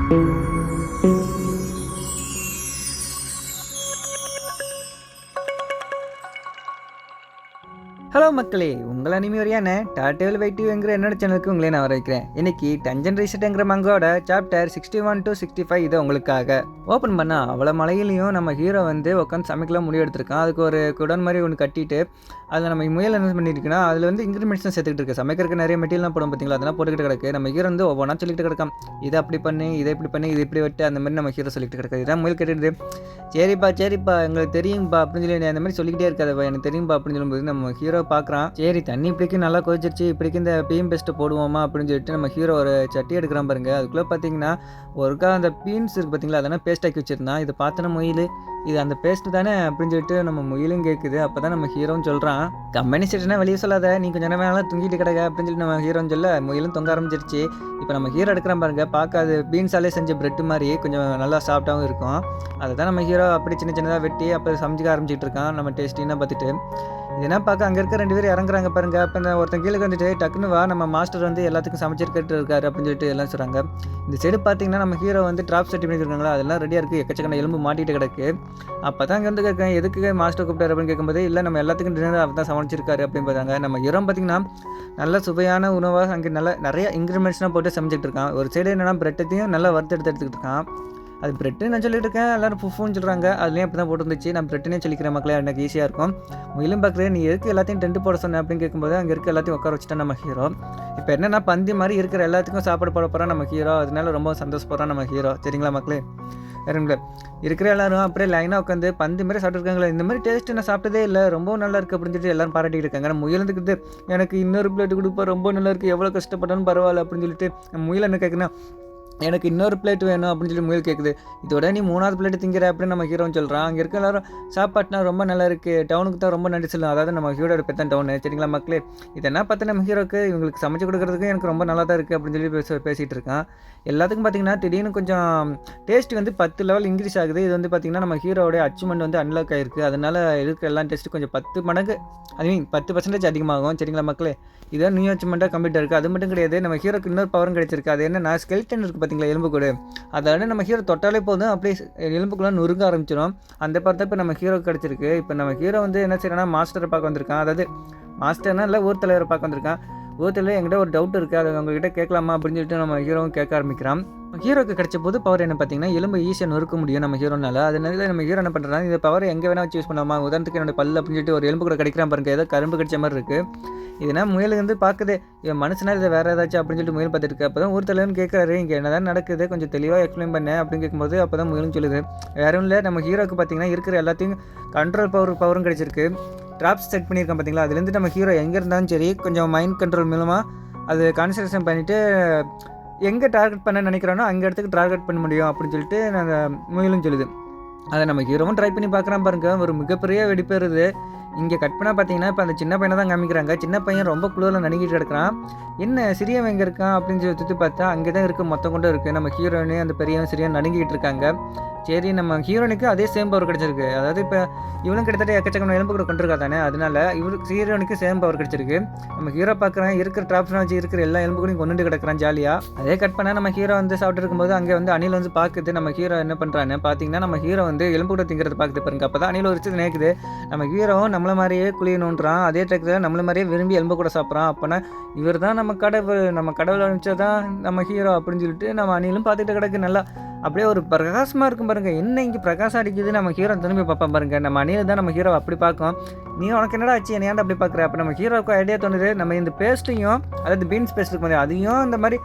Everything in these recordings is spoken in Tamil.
ஹலோ மக்களே, உங்கள் அனிமையான டாட்டேவில் வைட்டிவ்ங்கிற என்னோட சேனலுக்கு உங்களே நான் வர வைக்கிறேன். இன்னைக்கு டஞ்சன் ரீசெட்டுங்கிற மங்கோட சாப்டர் 61 to 65 இதை உங்களுக்காக ஓப்பன் பண்ணால் அவ்வளோ மலையிலையும் நம்ம ஹீரோ வந்து உட்காந்து சமைக்கலாம் முடிவு எடுத்திருக்கான். அதுக்கு ஒரு குடன் மாதிரி ஒன்று கட்டிட்டு அதில் நம்ம முயல் என்ன பண்ணியிருக்குன்னா அதில் வந்து இன்க்ரிமெண்ட்ஸும் சேர்த்துக்கிட்டு இருக்கு. சமைக்கிறதுக்கு நிறைய மெட்டீரியல்லாம் போடும் பார்த்தீங்களா, அதெல்லாம் போட்டுக்கிட்டு கிடக்கு. நம்ம ஹீரோ வந்து ஒவ்வொன்றா சொல்லிட்டு கிடக்கான். இதை அப்படி பண்ணி, இதை இப்படி பண்ணி, இது இப்படி விட்டு அந்த மாதிரி நம்ம ஹீரோ சொல்லிட்டு கிடக்கு. இதான் முயல் கேட்டுட்டு சரிப்பா எங்களுக்கு தெரியும்பா அப்படின்னு சொல்லி அந்த மாதிரி சொல்லிக்கிட்டே இருக்காதப்பா, எனக்கு தெரியும்பா அப்படின்னு சொல்லும்போது நம்ம ஹீரோ பார்க்குறான். சரி தண்ணி இப்படிக்கு நல்லா கொதிச்சிருச்சு, இப்படிக்கு இந்த பீம் பெஸ்ட்டை போடுவோமா அப்படின்னு சொல்லிட்டு நம்ம ஹீரோ ஒரு சட்டி எடுக்கிறான் பாருங்க. அதுக்குள்ளே பார்த்தீங்கன்னா ஒருக்கா அந்த பீன்ஸ் இருக்குது பார்த்தீங்களா, அதெல்லாம் பேஸ்ட் ஆக்கி வச்சிருந்தான். இதை பார்த்தன முயல் இது அந்த பேஸ்ட்டு தானே அப்படின்னு சொல்லிட்டு நம்ம முயலும் கேட்குது. அப்போ தான் நம்ம ஹீரோன்னு சொல்கிறான், கம்பெனி செட்டுனா வெளியே சொல்லாத, நீ கொஞ்சம் நேரம் தூங்கிட்டு கிடக்க அப்படின்னு சொல்லி நம்ம ஹீரோன்னு சொல்ல முயலும் தொங்க ஆரம்பிச்சிருச்சு. இப்போ நம்ம ஹீரோ எடுக்கிறான் பாருங்க, பார்க்க அது பீன்ஸாலே செஞ்ச பிரெட் மாதிரி கொஞ்சம் நல்லா சாஃப்டாகவும் இருக்கும். அதை தான் நம்ம ஹீரோ அப்படி சின்ன சின்னதாக வெட்டி அப்போ சமைச்சிக்க ஆரம்பிச்சிட்டு இருக்கான். நம்ம டேஸ்டின்னா பார்த்துட்டு இதெல்லாம் பார்க்க அங்கே இருக்க 2 பேர் இறங்குறாங்க பாருங்க. அப்போ ஒருத்தன் கீழே வந்துட்டு டக்குன்னு வா, நம்ம மாஸ்டர் வந்து எல்லாத்துக்கும் சமைச்சிருக்கிட்டு இருக்காரு அப்படின்னு சொல்லிட்டு எல்லாம் சொல்கிறாங்க. இந்த சைடு பார்த்தீங்கன்னா நம்ம ஹீரோ வந்து ட்ராப் செட் பண்ணியிருக்காங்களா, அதெல்லாம் ரெடியாக இருக்குது. எக்கச்சக்கன எலும்பு மாட்டிகிட்டு கிடக்கு. அப்போ தான் அங்கே வந்து கேட்குறேன், எதுக்கு மாஸ்டர் கூப்பிட்டாரு அப்படின்னு கேட்கும்போது, இல்லை நம்ம எல்லாத்துக்கும் டின்னர் அவர் தான் சமைச்சிருக்காரு அப்படின்னு பார்த்தாங்க. நம்ம ஹீரோ பார்த்திங்கன்னா நல்ல சுவையான உணவாக அங்கே நிறைய இன்க்ரிமெண்ட்ஸ்லாம் போட்டு சமைச்சிட்டு இருக்கான். ஒரு சைடு என்னென்னா பிரெட்டையும் நல்லா எடுத்துக்கிட்டு இருக்கான். அது பிரெட்டு நான் சொல்லிட்டு இருக்கேன், எல்லோரும் புஃபுன்னு சொல்கிறாங்க. அதுலேயும் அப்படி தான் போட்டுருந்துச்சு. நான் பிரெட்டுனே சொல்லிக்கிறேன் மக்களே, எனக்கு ஈஸியாக இருக்கும். முயலும் பார்க்குறேன், நீ எதுக்கு எல்லாத்தையும் டென்ட் போட சொன்னேன் அப்படின்னு கேட்கும்போது அங்கே இருக்க எல்லாத்தையும் உட்கார வச்சுட்டேன் நம்ம ஹீரோ. இப்போ என்னென்னா பந்தி மாதிரி இருக்கிற எல்லாத்துக்கும் சாப்பாடு போட போகிறான் நம்ம ஹீரோ. அதனால ரொம்ப சந்தோஷப்படுறான் நம்ம ஹீரோ. சரிங்களா மக்களே, வேறுங்களே இருக்கிற எல்லாரும் அப்படியே லைனாக உட்காந்து பந்தி மாதிரி சாப்பிட்ருக்காங்களே, இந்த மாதிரி டேஸ்ட்டு நான் சாப்பிட்டதே இல்லை, ரொம்ப நல்லா இருக்குது அப்படின்னு சொல்லிட்டு எல்லாரும் பாராட்டிட்டு இருக்காங்க. நம்ம முயல் இருந்துக்கிட்டு எனக்கு இன்னொரு பிளேட்டு கொடுப்பா, ரொம்ப நல்லா இருக்குது, எவ்வளோ கஷ்டப்பட்டாலும் பரவாயில்ல அப்படின்னு சொல்லிட்டு நம்ம முயல் என்ன கேட்குன்னா, எனக்கு இன்னொரு பிளேட் வேணும் அப்படின்னு சொல்லி முயல் கேட்குது. இதோட நீ 3வது பிளேட் திங்கிற அப்படின்னு நம்ம ஹீரோன்னு சொல்கிறான். அங்கே இருக்க எல்லாரும் சாப்பாட்டுனா ரொம்ப நல்லா இருக்குது, டவுனுக்கு தான் ரொம்ப நன்றி சொல்லலாம். அதாவது நம்ம ஹீரோட பெத்தான் டவுனு. சரிங்களா மக்களே, இதெல்லாம் பார்த்து நம்ம ஹீரோக்கு இவங்களுக்கு சமைச்சு கொடுக்குறதுக்கு எனக்கு ரொம்ப நல்லா தான் இருக்குது அப்படின்னு சொல்லி பேசிகிட்டு இருக்கான். எல்லாத்துக்கும் பார்த்திங்கன்னா திடீர்னு கொஞ்சம் டேஸ்ட் வந்து 10 லெவல் இன்க்ரீஸ் ஆகுது. இது வந்து பார்த்திங்கன்னா நம்ம ஹீரோடைய அச்சீவ்மெண்ட் வந்து அன்லாக் ஆகிருக்கு. அதனால் இருக்கிற எல்லா டேஸ்ட்டு கொஞ்சம் 10 மடங்கு 10% அதிகமாகும். சரிங்களா மக்களே, இதான் நியூ அச்சீவ்மெண்ட்டாக கம்ப்ளீட் இருக்குது. அது மட்டும் கிடையாது, நம்ம ஹீரோக்கு இன்னொரு பவரும் கிடைச்சிருக்கு. அது என்னன்னா ஸ்கெல்டன் இருக்குது பார்த்தீங்களா, எலும்பு கூட. அதோட நம்ம ஹீரோ தொட்டாலே போதும் அப்படியே எலும்புக்குள்ளே நொறுங்க ஆரம்பிச்சிடும். அந்த பவர் தான் இப்போ நம்ம ஹீரோக்கு கிடச்சிருக்கு. இப்போ நம்ம ஹீரோ வந்து என்ன செய்யறா, மாஸ்டரை பார்க்க வந்திருக்கான். அதாவது மாஸ்டர்னா இல்லை, ஊர் தலைவரை பார்க்க வந்திருக்கான். ஊர் தலைவர் என்கிட்ட ஒரு டவுட் இருக்குது, அதை உங்ககிட்ட கேட்கலாமா அப்படின்னு சொல்லிட்டு நம்ம ஹீரோவும் கேட்க ஆரம்பிக்கிறான். ஹீரோக்கு கிடைச்ச போது பவர் என்ன பார்த்தீங்கன்னா, எலும்பு ஈஸியாக நொறுக்க முடியும் நம்ம ஹீரோனால. அதனால நம்ம ஹீரோ என்ன பண்ணுறாங்க, இந்த பவர் எங்கே வேணால் வச்சு யூஸ் பண்ணலாமா, உதாரணத்துக்கு என்னோட பல்லு அப்படின்னு சொல்லிட்டு ஒரு எலும்பு கூட கிடைக்கிறான் பாருங்க, ஏதோ கரும்பு கிடைச்ச மாதிரி இருக்குது. இதுனா முயல் வந்து பார்க்குது, இவன் மனுஷனா இதை வேறு ஏதாச்சும் அப்படின்னு சொல்லிட்டு முயல் பார்த்துட்டு இருக்கு. அப்போ தான் ஊர் தலைவர்னு கேட்குறாரு, இங்கே என்ன தான் நடக்குது, கொஞ்சம் தெளிவாக எக்ஸ்பிளைன் பண்ணேன் அப்படின்னு கேட்கும்போது அப்போ தான் முயலும் சொல்லுது, வேறும் இல்லை, நம்ம ஹீரோக்கு பார்த்தீங்கன்னா இருக்கிற எல்லாத்தையும் கண்ட்ரோல் பவரும் கிடைச்சிருக்கு. ட்ராப்ஸ் செட் பண்ணியிருக்கேன் பார்த்தீங்களா, அதுலேருந்து நம்ம ஹீரோ எங்கே இருந்தாலும் சரி கொஞ்சம் மைண்ட் கண்ட்ரோல் மூலமாக அது கான்சன்ட்ரேஷன் பண்ணிவிட்டு எங்கே டார்கெட் பண்ண நினைக்கிறானோ அங்கே இடத்துக்கு டார்கெட் பண்ண முடியும் அப்படின்னு சொல்லிட்டு நாங்கள் முயலும் சொல்லுது. அதை நம்ம ஹீரோவும் ட்ரை பண்ணி பார்க்குறான் பாருங்க. ஒரு மிகப்பெரிய வெடிப்பேறுது. இங்கே கட் பண்ணால் பார்த்தீங்கன்னா இப்போ அந்த சின்ன பையனை தான் காமிக்கிறாங்க. சின்ன பையன் ரொம்ப குளிரில் நடுங்கிட்டு கிடக்கிறான். என்ன சிறியவன் எங்கே இருக்கான் அப்படின்னு சொல்லி சுற்றி பார்த்தா அங்கே தான் இருக்குது, மொத்தம் கொண்டு இருக்குது. நம்ம ஹீரோயினு அந்த பெரியவன் சிறியவன் நடுங்கிட்டு இருக்காங்க. சரி, நம்ம ஹீரோனுக்கு அதே சேம் பவர் கிடச்சிருக்கு. அதாவது இப்போ இவனும் கிட்டத்தட்ட எக்கச்சக்கம் எலும்பு கூட கொண்டிருக்கா தானே, அதனால இவருக்கு ஹீரோனுக்கு சேம் பவர் கிடச்சிருக்கு. நம்ம ஹீரோ பார்க்குறேன், இருக்கிற ட்ராப்ஸ்லாம் வச்சு இருக்கிற எல்லா எலும்பு கூட கொண்டு கிடக்கிறான் ஜாலியாக. அதே கட் பண்ணால் நம்ம ஹீரோ வந்து சாப்பிட்டு இருக்கும்போது அங்கே வந்து அணில் வந்து பார்க்குது. நம்ம ஹீரோ என்ன பண்ணுறான்னு பார்த்தீங்கன்னா, நம்ம ஹீரோ வந்து எலும்பு கூட திங்கிறது பார்க்குது பாருங்க. அப்போ தான் அணில் ஒரு நேக்குது. நம்ம ஹீரோ நம்மள மாதிரியே குளியணுன்றான். அதே டேக்கில் நம்மள மாதிரியே விரும்பி எலும்பு கூட சாப்பிட்றான். அப்போனா இவர் தான் நம்ம கடவுள் அனுப்பிச்சதான் நம்ம ஹீரோ அப்படின்னு சொல்லிட்டு நம்ம அணிலும் பார்த்துட்டு கிடக்கு. நல்லா அப்படியே ஒரு பிரகாசமாக இருக்கும் பாருங்கள். என்ன இங்கே பிரகாசம் அடிக்குது, நம்ம ஹீரோ திரும்பி பார்ப்போம் பாருங்கள். நம்ம அணியில் தான் நம்ம ஹீரோ அப்படி பார்க்கும். நீ உனக்கு என்னடா ஆச்சு, என்ன ஏன்டா அப்படி பார்க்குற. அப்போ நம்ம ஹீரோக்கு ஐடியா தோணுது, நம்ம இந்த பேஸ்ட்டையும் அதாவது பீன்ஸ் பேஸ்ட் இருக்கும் போது அதையும் இந்த மாதிரி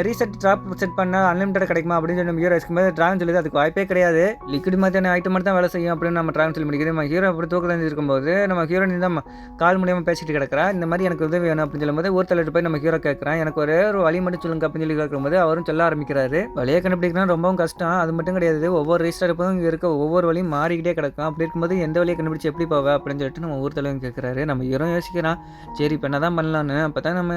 ரீசெட் ட்ராப் செட் பண்ணால் அன்லிமிட்டட் கிடைக்குமா அப்படின்னு சொல்லி நம்ம ஹீரோ இருக்கும்போது ட்ராவல் சொல்லுது, அதுக்கு வாய்ப்பே கிடையாது, லிக்விட் மாதிரியான ஐட்டம் மட்டும் தான் வேலை செய்யும் அப்படின்னு நம்ம ட்ராவல் சொல்லி முடிக்குது. நம்ம ஹீரோ அப்படி தூக்கத்தில் இருக்கும்போது நம்ம ஹீரோயின் தான் கால் முடியாமல் பேசிட்டு கிடக்கிறா. இந்த மாதிரி எனக்கு உதவி வேணும் அப்படின்னு சொல்லும்போது ஊர் தலைவர் போய் நம்ம ஹீரோ கேட்குறான், எனக்கு ஒரே ஒரு வழி மட்டும் சொல்லுங்க அப்படின்னு சொல்லி கேட்கும்போது அவரும் சொல்ல ஆரம்பிக்கிறாரு. வழியை கண்டுபிடிக்கணும் ரொம்பவும் கஷ்டம். அது மட்டும் கிடையாது, ஒவ்வொரு ரீஸ்டார் போதும் இங்கே இருக்க ஒவ்வொரு வழியும் மாறிக்கிட்டே கிடக்கும். அப்படி இருக்கும்போது எந்த வழியை கண்டுபிடிச்சி எப்படி போவா அப்படின்னு சொல்லிட்டு நம்ம ஊர் தலைவன் கேட்குறாரு. நம்ம ஹீரோ யோசிக்கிறான், சரி இப்போ என்ன தான் பண்ணலான்னு. அப்போ தான் நம்ம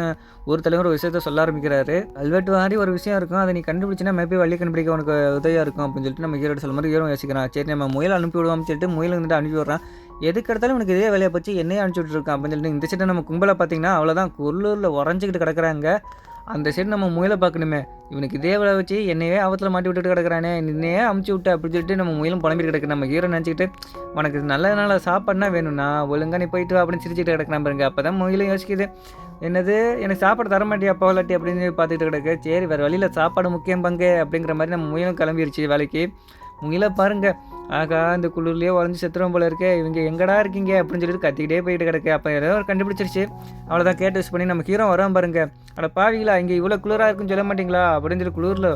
ஊர் தலைவர் ஒரு விஷயத்த சொல்ல ஆரம்பிக்கிறாரு. கல்வெட்டு மாதிரி ஒரு விஷயம் இருக்கும், அதை நீ கண்டுபிடிச்சினா மேபி வழி கண்டுபிடிக்க உனக்கு உதவியாக இருக்கும் அப்படின்னு சொல்லிட்டு நம்ம ஹீரோட சொல்ல மாதிரி ஹீரோ யோசிக்கிறான். சரி நம்ம முயல் அனுப்பி விடுவோம்னு சொல்லிட்டு முயல் வந்துட்டு அனுப்பி விடுறான். எதுக்கு எடுத்தாலும் உனக்கு இதே வேலையை போச்சு என்னையே அனுப்பிச்சி விட்டுருக்கான் அப்படின்னு சொல்லிட்டு இந்த சைட்டை நம்ம கும்பலை பார்த்தீங்கன்னா அவ்வளோதான் குள்ளூரில் உறைஞ்சிக்கிட்டு கிடக்குறாங்க. அந்த சைடு நம்ம முயலை பார்க்கணுமே, இவனுக்கு இதே வேலை வச்சு என்னையே ஆபத்தில் மாட்டி விட்டுட்டு கிடக்குறானே, நின்னையே அமுச்சு விட்டு அப்படின்னு சொல்லிட்டு நம்ம முயலும் புலம்பிட்டு கிடக்கு. நம்ம ஹீரோ நினச்சிக்கிட்டு உனக்கு நல்ல நல்ல சாப்பாடுனா வேணும்னா ஒழுங்கா நீ போயிட்டு வா அப்படின்னு சிரிச்சுட்டு கிடக்குறான் பாருங்க. அப்போ தான் முயலும் யோசிக்குது, என்னது எனக்கு சாப்பாடு தர மாட்டியா போகலாட்டி அப்படின்னு பார்த்துட்டு கிடக்கு. சரி வேறு வழியில் சாப்பாடு முக்கியம் பங்கு அப்படிங்கிற மாதிரி நம்ம முயலும் கிளம்பிடுச்சு வேலைக்கு. முயலை பாருங்க, ஆகா இந்த குளிர்லேயே உடஞ்சி செத்துறோம் போல இருக்கே, இவங்க எங்கடா இருக்கீங்க அப்படின்னு சொல்லிட்டு கத்திக்கிட்டே போயிட்டு கிடக்கு. அப்போ ஏதோ ஒரு கண்டுபிடிச்சிருச்சு. அவ்வளோதான் கேட்டு யூஸ் பண்ணி நம்ம ஹீரோ வரோம் பாருங்க. அட பாவிங்களா, இங்கே இவ்வளோ குளிராக இருக்குன்னு சொல்ல மாட்டிங்களா அப்படின்னு சொல்லி குளிரில்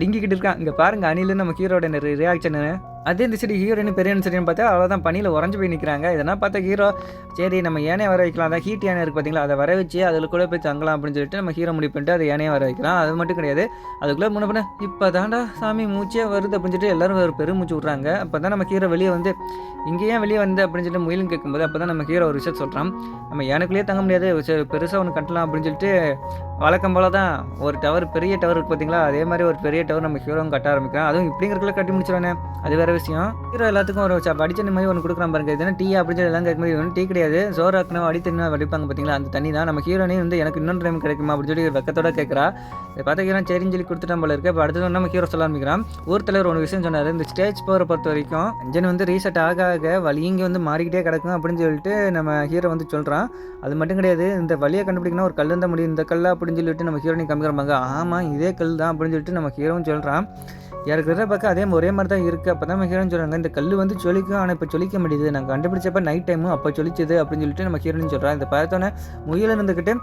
டிங்கிக்கிட்டு இருக்கான். இங்கே பாருங்க அணிலு நம்ம ஹீரோட ரியாக்ஷனு. அதே இந்த சரி ஹீரோயின் பெரியன்னு சரின்னு பார்த்தா அவ்வளோதான் பனியில் உறைஞ்சி போய் நிற்கிறாங்க. இதெல்லாம் பார்த்தா ஹீரோ சரி நம்ம யானையை வர வைக்கலாம், அதான் ஹீட் யானை இருக்குது பார்த்தீங்களா, அதை வர வச்சு அதில் கூட போய் தங்கலாம் அப்படின்னு சொல்லிட்டு நம்ம ஹீரோ முடிவு பண்ணிட்டு அதை யானையை வர வைக்கலாம். அது மட்டும் கிடையாது, அதுக்குள்ளே முன்ன பண்ண இப்போ தாண்டா சாமி மூச்சே வருது அப்படின்னு சொல்லிட்டு எல்லோரும் ஒரு பெருமூச்சு விட்றாங்க. அப்போ தான் நம்ம ஹீரோ வெளியே வந்து இங்கே ஏன் வெளியே வந்து அப்படின்னு சொல்லிட்டு முயலும் கேட்கும்போது அப்போ தான் நம்ம ஹீரோ ஒரு விஷயம் சொல்கிறான், நம்ம யானைக்குள்ளேயே தங்க முடியாது, பெருசாக ஒன்று கட்டலாம் அப்படின்னு சொல்லிட்டு வழக்கம் போல தான் ஒரு டவர் பெரிய டவர் இருக்குது பார்த்தீங்களா, அதே மாதிரி ஒரு பெரிய டவர் நம்ம ஹீரோவும் கட்ட ஆரம்பிக்கிறான். அதுவும் இப்படிங்கிறக்குள்ள கட்டி முடிச்சிடானே, அது வேறு விஷயம். ஹீரோ எல்லாத்துக்கும் ஒரு படிச்ச மாதிரி ஒன்று கொடுக்குறான் பாருங்க. இதுனா டீ அப்படின்னு சொல்லி எல்லாம் கேட்கும்போது ஒன்றும் டீ கிடையாது, சோறு ஆக்கணும் அடி தண்ணி வடிப்பாங்க பார்த்தீங்களா, அந்த தண்ணி தான். நம்ம ஹீரோனே வந்து எனக்கு இன்னொன்று டைம் கிடைக்குமா அப்படின்னு சொல்லி வெக்கத்தோட கேட்குறா. இதை பார்த்த ஹீரோ சரின்னு சொல்லி கொடுத்துட்டான் போல இருக்குது. இப்போ அடுத்தது நம்ம ஹீரோ சொல்ல ஆரம்பிக்கிறான். ஊர் தலைவர் ஒரு விஷயம் சொன்னார், இந்த ஸ்டேஜ் போகிற பொறுத்த வரைக்கும் இன்ஜின் வந்து ரீசெட் ஆக ஆக வலி இங்கே வந்து மாறிக்கிட்டே கிடக்கும் அப்படின்னு சொல்லிட்டு நம்ம ஹீரோ வந்து சொல்கிறான். அது மட்டும் கிடையாது, இந்த வழியை கண்டுபிடிக்கணும் ஒரு கல் இருந்தால் முடியும், இந்த கல் அப்படின்னு சொல்லிட்டு நம்ம ஹீரோனி காமிக்கிறாங்க. ஆமாம் இதே கல் தான் அப்படின்னு சொல்லிட்டு நம்ம ஹீரோவும் சொல்கிறான். யாருக்கிறத பார்க்க அதே ஒரே மாதிரி தான் இருக்குது. அப்போ தான் நம்ம ஹீரோன்னு சொல்கிறாங்க, இந்த கல் வந்து சொலிக்கும், ஆனால் இப்போ சொலிக்க முடியுது, நாங்கள் கண்டுபிடிச்சப்ப நைட் டைமும் அப்போ சொலிச்சது அப்படின்னு சொல்லிட்டு நம்ம ஹீரோன்னு சொல்கிறான். இதை பார்த்தோன்னே முயல இருந்துக்கிட்டு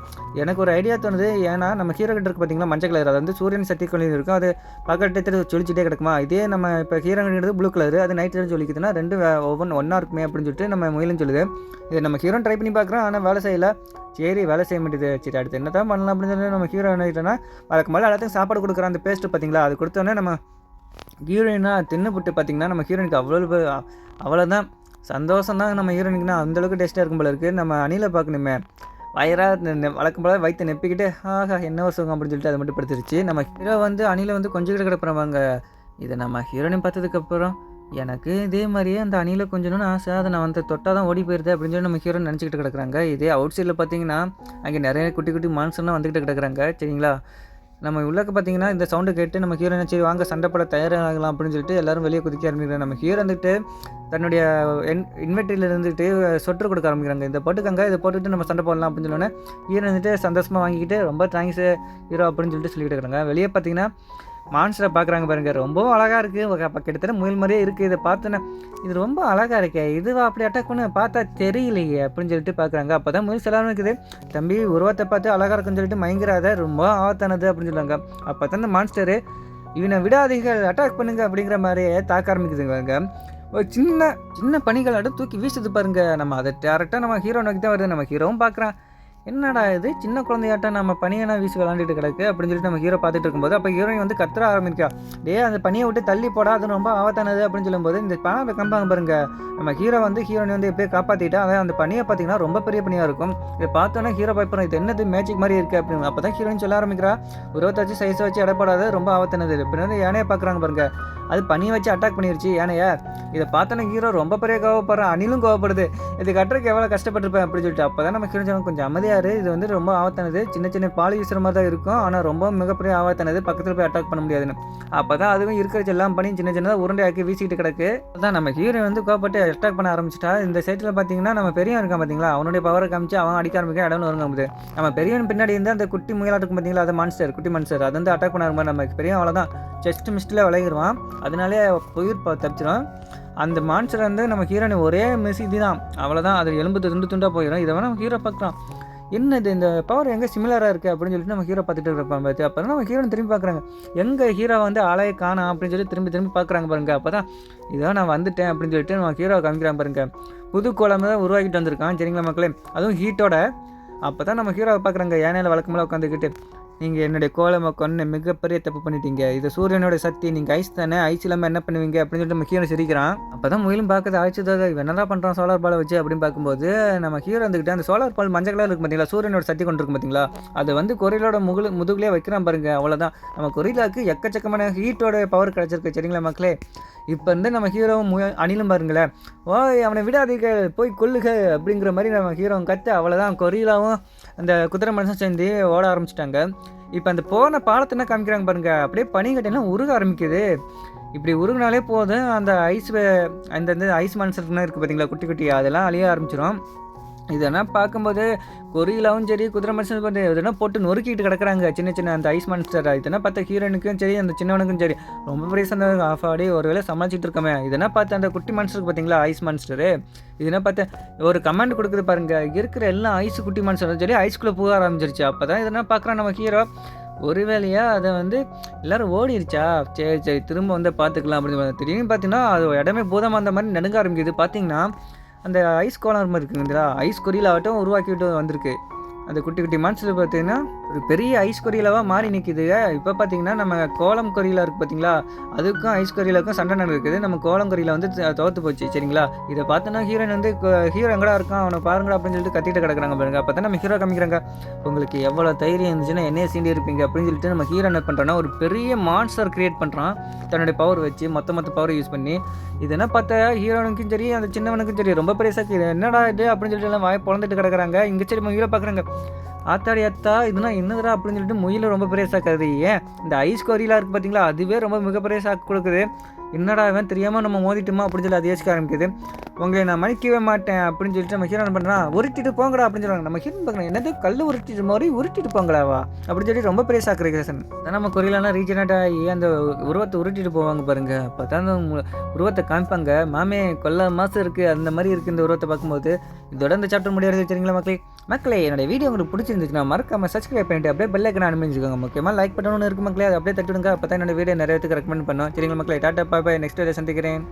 எனக்கு ஒரு ஐடியா தோணுது, ஏன்னா நம்ம ஹீரோ கிட்ட இருக்குது பார்த்தீங்களா மஞ்சள் கலர், அது வந்து சூரியன் சக்தி கொண்டு இருக்கும், அது பக்கத்து சொலிச்சிட்டே கிடக்குமா, இதே நம்ம இப்போ ஹீரோ கிட்ட ப்ளூ கலர், அது நைட் டைம் சொல்லிக்குதுன்னா ரெண்டு ஒன்றா இருக்குமே அப்படின்னு சொல்லிட்டு நம்ம முயலும் சொல்லுது. இதை நம்ம ஹீரோ ட்ரை பண்ணி பார்க்குறோம், ஆனால் வேலை செய்யலை. சரி வேலை செய்ய மாட்டேது, சரி அடுத்து என்ன தான் பண்ணலாம் அப்படின்னு சொல்லி நம்ம ஹீரோ என்ன அதுக்கு மேலே எல்லாத்துக்கும் சாப்பாடு கொடுக்குற அந்த பேஸ்ட்டு பார்த்தீங்களா, அது கொடுத்தோன்னே நம்ம ஹீரோயினா தின்னுபுட்டு பார்த்திங்கன்னா நம்ம ஹீரோயினுக்கு அவ்வளோதான் சந்தோஷம் தான். நம்ம ஹீரோயினுக்குனா அந்தளவுக்கு டேஸ்ட்டாக இருக்கும் போல இருக்குது. நம்ம அணிலை பார்க்கணுமே, வயிறாக வழக்கம் போல வயிற்றை நெப்பிக்கிட்டு ஆஹா என்ன ஒரு சுகம் அப்படின்னு சொல்லிட்டு அதை மட்டும் படுத்துருச்சு. நம்ம ஹீரோ வந்து அணிலை வந்து கொஞ்சம் கிட்ட கிடப்புறவாங்க. இதை நம்ம ஹீரோயினை பார்த்ததுக்கப்புறம் எனக்கு இதே மாதிரியே அந்த அணிலை கொஞ்சம்னு ஆசை, அதை நான் வந்து தொட்டால் தான் ஓடி போயிருது அப்படின்னு சொல்லி நம்ம ஹீரோன்னு நினச்சிக்கிட்டு கிடக்குறாங்க. இதே அவுட் சைடில் பார்த்தீங்கன்னா அங்கே நிறைய குட்டி குட்டி மான்சர்லாம் வந்துக்கிட்டு கிடக்குறாங்க. சரிங்களா, நம்ம உள்ளக்க பார்த்தீங்கன்னா இந்த சவுண்டு கேட்டு நம்ம ஹீரோ சரி வாங்க சண்டைப்பட தயாராகலாம் அப்படின்னு சொல்லிட்டு எல்லோரும் வெளியே குதிக்க ஆரம்பிக்கிறாங்க. நம்ம ஹீரோ வந்துட்டு தன்னுடைய இன்வெர்ட்டரியில் இருந்துட்டு சொட்டர் கொடுக்க ஆரம்பிக்கிறாங்க. இதை போட்டுக்கங்க, இதை போட்டுக்கிட்டு நம்ம சண்டை போடலாம் அப்படின்னு சொன்னோன்னே ஹீரோ வந்துட்டு சந்தோஷமாக வாங்கிக்கிட்டு ரொம்ப தேங்க்ஸ் ஹீரோ அப்படின்னு சொல்லிட்டு சொல்லிட்டு இருக்கிறாங்க. வெளியே பார்த்தீங்கன்னா மான்ஸ்டரை பார்க்குறாங்க பாருங்க, ரொம்பவும் அழகாக இருக்குது, அப்போ கிட்டத்தட்ட முயல் மாதிரியே இருக்குது. இதை பார்த்தோன்னே இது ரொம்ப அழகாக இருக்கே, இதுவா அப்படி அட்டாக் பண்ண பார்த்தா தெரியலையே அப்படின்னு சொல்லிட்டு பார்க்குறாங்க. அப்போ தான் முயல் செல்லாமல் இருக்குது, தம்பி உருவத்தை பார்த்து அழகாக இருக்குன்னு சொல்லிட்டு மயங்கிறாத, ரொம்ப ஆபத்தானது அப்படின்னு சொல்லுவாங்க. அப்போ தான் இந்த மான்ஸ்டரு இவனை விடாதீர்கள் அட்டாக் பண்ணுங்க அப்படிங்கிற மாதிரியே தாக்க ஆரம்பிக்குதுங்க. ஒரு சின்ன சின்ன பணிகளோட தூக்கி வீசுது பாருங்க. நம்ம அதை டேரெக்டாக நம்ம ஹீரோ நோக்கி தான் வருது. நம்ம ஹீரோவும் பார்க்குறான், என்னடா இது சின்ன குழந்தையாட்டம் நம்ம பனியனா வீசி விளாண்டுட்டு கிடக்கு அப்படின்னு சொல்லிட்டு நம்ம ஹீரோ பார்த்துட்டு இருக்கும்போது அப்போ ஹீரோயின் வந்து கத்துற ஆரம்பிக்கா, அந்த பனியை விட்டு தள்ளி போடா, அது ரொம்ப ஆபத்தானது அப்படின்னு சொல்லும்போது இந்த பணத்தை கம்பாங்க பாருங்க. நம்ம ஹீரோ வந்து ஹீரோயின் வந்து எப்படியே காப்பாற்றிட்டா, அதாவது அந்த பனியை பார்த்தீங்கன்னா ரொம்ப பெரிய பனியாக இருக்கும். இதை பார்த்தோன்னா ஹீரோ பயப்படுறோம், இது என்னது மேஜிக் மாதிரி இருக்குது அப்படின்னு. அப்போ தான் ஹீரோயின் சொல்ல ஆரம்பிக்கிறா, உருவத்தாச்சு சைஸை வச்சு இடப்படாது, ரொம்ப ஆபத்தானது. இப்போ வந்து யானையை பார்க்குறாங்க பாருங்க, அது பனியை வச்சு அட்டாக் பண்ணிருச்சு யானையை. இதை பார்த்தோன்னா ஹீரோ ரொம்ப பெரிய கோவப்படுறான், அணிலும் கோவப்படுது, இது கட்டுறதுக்கு எவ்வளோ கஷ்டப்பட்டிருப்பேன் அப்படின்னு சொல்லிட்டு. அப்போ தான் நம்ம ஹீரோ கொஞ்சம் அமைதியாரு, இது வந்து ரொம்ப ஆபத்தானது, சின்ன சின்ன பாலி வீசுகிற மாதிரி தான் இருக்கும், ஆனால் ரொம்ப மிகப்பெரிய ஆபத்தானது, பக்கத்தில் போய் அட்டாக் பண்ண முடியாதுன்னு. அப்போ தான் அதுவும் இருக்கிற எல்லாம் பண்ணி சின்ன சின்னதாக உருண்டையாக்கி வீசிக்கிட்டு கிடக்கு. அதான் நம்ம ஹீரோ வந்து கோவப்பட்டு அட்டாக் பண்ண ஆரம்பிச்சிட்டா. இந்த சைட்டில் பார்த்தீங்கன்னா நம்ம பெரியவன் இருக்கான் பார்த்தீங்களா, அவனுடைய பவரை காமிச்சு அவன் அடிக்க ஆரம்பிக்க இடம்னு வரும்போது நம்ம பெரியவன் பின்னாடி இருந்து அந்த குட்டி முயலாக இருக்கும் பார்த்தீங்களா, அது மான்ஸ்டர் குட்டி மான்ஸ்டர், அது வந்து அட்டாக் பண்ண ஆரம்பிச்சு நம்ம பெரியவன் அவ்வளோதான் செஸ்ட் மிஸ்ட்டில் விளையிடுவான், அதனாலே உயிர் தப்பிச்சிடும். அந்த மான்ஸ்டர் வந்து நம்ம ஹீரோனி ஒரே மெசேஜ் தான், அவ்வளோதான், அது எலும்பு துண்டு துண்டாக போயிடும். இதை வேணால் நம்ம ஹீரோ பார்க்குறான், என்னது இந்த பவர் எங்கே சிமிலராக இருக்குது அப்படின்னு சொல்லிட்டு நம்ம ஹீரோ பார்த்துட்டு இருப்பான் பார்த்து. அப்போ தான் நம்ம ஹீரோன்னு திரும்பி பார்க்குறாங்க, எங்கள் ஹீரோ வந்து ஆளையை காணாம் அப்படின்னு சொல்லி திரும்பி பார்க்குறாங்க பாருங்க. அப்போ தான் இதோ நான் வந்துட்டேன் அப்படின்னு சொல்லிட்டு நம்ம ஹீரோ காமிக்கிறான் பாருங்க, புது கோலமாக தான் உருவாக்கிட்டு வந்திருக்கான். சரிங்களா மக்களே, அதுவும் ஹீட்டோட. அப்போ தான் நம்ம ஹீரோவை பார்க்குறாங்க, யானையில் வழக்கமாக உட்காந்துக்கிட்டு, நீங்கள் என்னுடைய கோலமை கொண்டு மிகப்பெரிய தப்பு பண்ணிட்டீங்க, இது சூரியனோட சக்தி, நீங்கள் ஐஸ் தானே, ஐஸ் இல்லாமல் என்ன பண்ணுவீங்க அப்படின்னு சொல்லிட்டு நம்ம ஹீரோ சிரிக்கிறான். அப்போ தான் முயலும் பார்க்குறது அழைச்சதாக என்னதான் பண்ணுறான் சோலார் பாலை வச்சு அப்படின்னு பார்க்கும்போது நம்ம ஹீரோ வந்துக்கிட்டு அந்த சோலார் பால் மஞ்சள் கலர் இருக்கும் பார்த்தீங்களா, சூரியனோட சக்தி கொண்டு இருக்கும் பார்த்தீங்களா, அது வந்து கொரிலோட முதுகுலேயே வைக்கிறான் பாருங்க. அவ்வளோதான், நம்ம கொரிலாவுக்கு எக்கச்சக்கமான ஹீட்டோட பவர் கிடச்சிருக்கு. சரிங்களா மக்களே, இப்போ வந்து நம்ம ஹீரோவும் அணிலும் பாருங்களேன், ஓய் அவனை விடாதீர்கள் போய் கொல்லுக அப்படிங்கிற மாதிரி நம்ம ஹீரோவும் கற்று, அவ்வளோதான் கொரிலாவும் அந்த குதிரை மனுஷன் சேர்ந்து ஓட ஆரம்பிச்சிட்டாங்க. இப்போ அந்த போன பாலத்தை என்ன காமிக்கிறாங்க பாருங்க, அப்படியே பனிக்கட்டிலாம் உருக ஆரம்பிக்குது. இப்படி உருகுனாலே போதும் அந்த அந்த இந்த ஐஸ் மான்ஸ்டர்லாம் இருக்குது பார்த்தீங்களா, குட்டி குட்டி அதெல்லாம் அழிய ஆரம்பிச்சிடும். இதெல்லாம் பார்க்கும்போது கொரில்லாவும் சரி, குதிரை மனுஷன் பண்ணி இதெல்லாம் போட்டு நொறுக்கிட்டு கிடக்குறாங்க சின்ன சின்ன அந்த ஐஸ் மான்ஸ்டர். இதெல்லாம் பார்த்தா ஹீரோனுக்கும் சரி, அந்த சின்னவனுக்கும் சரி ரொம்ப பெரிய சந்தோஷம். ஆஃப் ஆடி ஒரு வேளை சமாளிச்சிட்டு இருக்கமே. இதெல்லாம் பார்த்து அந்த குட்டி மான்ஸ்டருக்கு பார்த்தீங்களா, ஐஸ் மான்ஸ்டரு, இதெல்லாம் பார்த்து ஒரு கமெண்ட் கொடுக்குது பாருங்க, இருக்கிற எல்லாம் ஐஸ் குட்டி மான்ஸ்டர் சரி ஐஸ்குள்ளே போக ஆரம்பிச்சிருச்சு. அப்போ தான் இதெல்லாம் பார்க்குறான் நம்ம ஹீரோ. ஒரு வேளையா அதை வந்து எல்லோரும் ஓடிடுச்சா, சரி சரி திரும்ப வந்து பார்த்துக்கலாம் அப்படின்னு திடீர்னு பார்த்தீங்கன்னா அது இடமே பூதமாக அந்த மாதிரி நடுங்க ஆரம்பிக்குது. பார்த்தீங்கன்னா அந்த ஐஸ் கோலம் மாதிரி இருக்குங்களா, ஐஸ் கொரியிலாவட்டும் உருவாக்கிட்டு வந்திருக்கு. அந்த குட்டி குட்டி மான்ஸ்டர் பார்த்தீங்கன்னா ஒரு பெரிய ஐஸ் கொரியிலாவாக மாறி நிற்கிதுங்க. இப்போ பார்த்தீங்கன்னா நம்ம கோலம் கொரியிலா இருக்குது பார்த்தீங்களா, அதுக்கும் ஐஸ் கொரியிலாவுக்கும் சண்டை நடக்குது. நம்ம கோலம் கொரியிலா வந்து தோற்று போச்சு சரிங்களா. இதை பார்த்தோன்னா ஹீரோயின் வந்து ஹீரோ எங்கடா இருக்கான் அவனை பாருங்கடா அப்படின்னு சொல்லிட்டு கத்திட்டு கிடக்குறாங்க பாருங்க. அப்போ தான் நம்ம ஹீரோ காமிக்கிறாங்க, உங்களுக்கு எவ்வளோ தைரியம் இருந்துச்சுன்னா என்னையே சீண்டி இருப்பீங்க அப்படின்னு சொல்லிட்டு நம்ம ஹீரோ என்ன பண்ணுறான்னா ஒரு பெரிய மான்ஸ்டர் கிரியேட் பண்ணுறான் தன்னுடைய பவர் வச்சு, மொத்த பவர் யூஸ் பண்ணி. இதெல்லாம் பார்த்தா ஹீரோனுக்கும் சரி அந்த சின்னவனுக்கும் சரி ரொம்ப பெரிய சக்தி. என்னடா இது அப்படின்னு சொல்லிட்டு எல்லாம் வாய் பொழந்துட்டு கிடக்குறாங்க. இங்கே சரி நம்ம ஹீரோ பார்க்குறாங்க, ஆத்தாடி அத்தா இதெல்லாம் என்னதுடா அப்படின்னு சொல்லிட்டு முயல ரொம்ப பெரிய சாக்காது. ஏன் இந்த ஐஸ் கொரியிலா இருக்குது பார்த்தீங்களா, அதுவே ரொம்ப மிகப்பெரிய சாக்கு கொடுக்குது. என்னடா அவன் தெரியாமல் நம்ம மோதிட்டுமா அப்படின்னு சொல்லி அது யோசிக்க ஆரம்பிக்குது. உங்களை நான் மன்னிக்கவே மாட்டேன் அப்படின்னு சொல்லிட்டு நம்ம ஹீரோ என்ன பண்ணுறான், உருட்டிட்டு போங்கடா அப்படின்னு சொல்லுவாங்க. நம்ம ஹீரோ பார்க்குறோம், என்னது கல் உருட்டிட்டு மாதிரி உருட்டிட்டு போங்களாவா அப்படின்னு சொல்லி ரொம்ப பெரிய சாக்கு ரேஷன் தான். நம்ம கொரியிலாம் ரீஜனாட் ஆகி அந்த உருவத்தை உருட்டிட்டு போவாங்க பாருங்க. அப்போ தான் அந்த உருவத்தை காமிப்பாங்க, மாமே கொல்ல மாதம் இருக்குது அந்த மாதிரி இருக்குது இந்த உருவத்தை பார்க்கும்போது. இதோட இந்த சாப்டர் முடியாது சரிங்களா மக்களே என்னோட வீடியோ உங்களுக்கு பிடிச்சிருந்துச்சுன்னா மறக்காம சப்ஸ்கிரைப் பண்ணிட்டு அப்படியே பெல் ஐக்கான அனுப்பிச்சுக்கோங்க. முக்கியமாக லைக் பண்ணணும்னு இருக்கு மக்களே, அதை அப்படியே தட்டுடுங்க. அப்போ தான் என்னோட வீடியோ நிறைய பேருக்கு ரெக்கமெண்ட் பண்ணுவோம் சரிங்களா மக்களே. டாட்டா பாய் பாய், நெக்ஸ்ட் வீடியோ சந்திக்கிறேன்.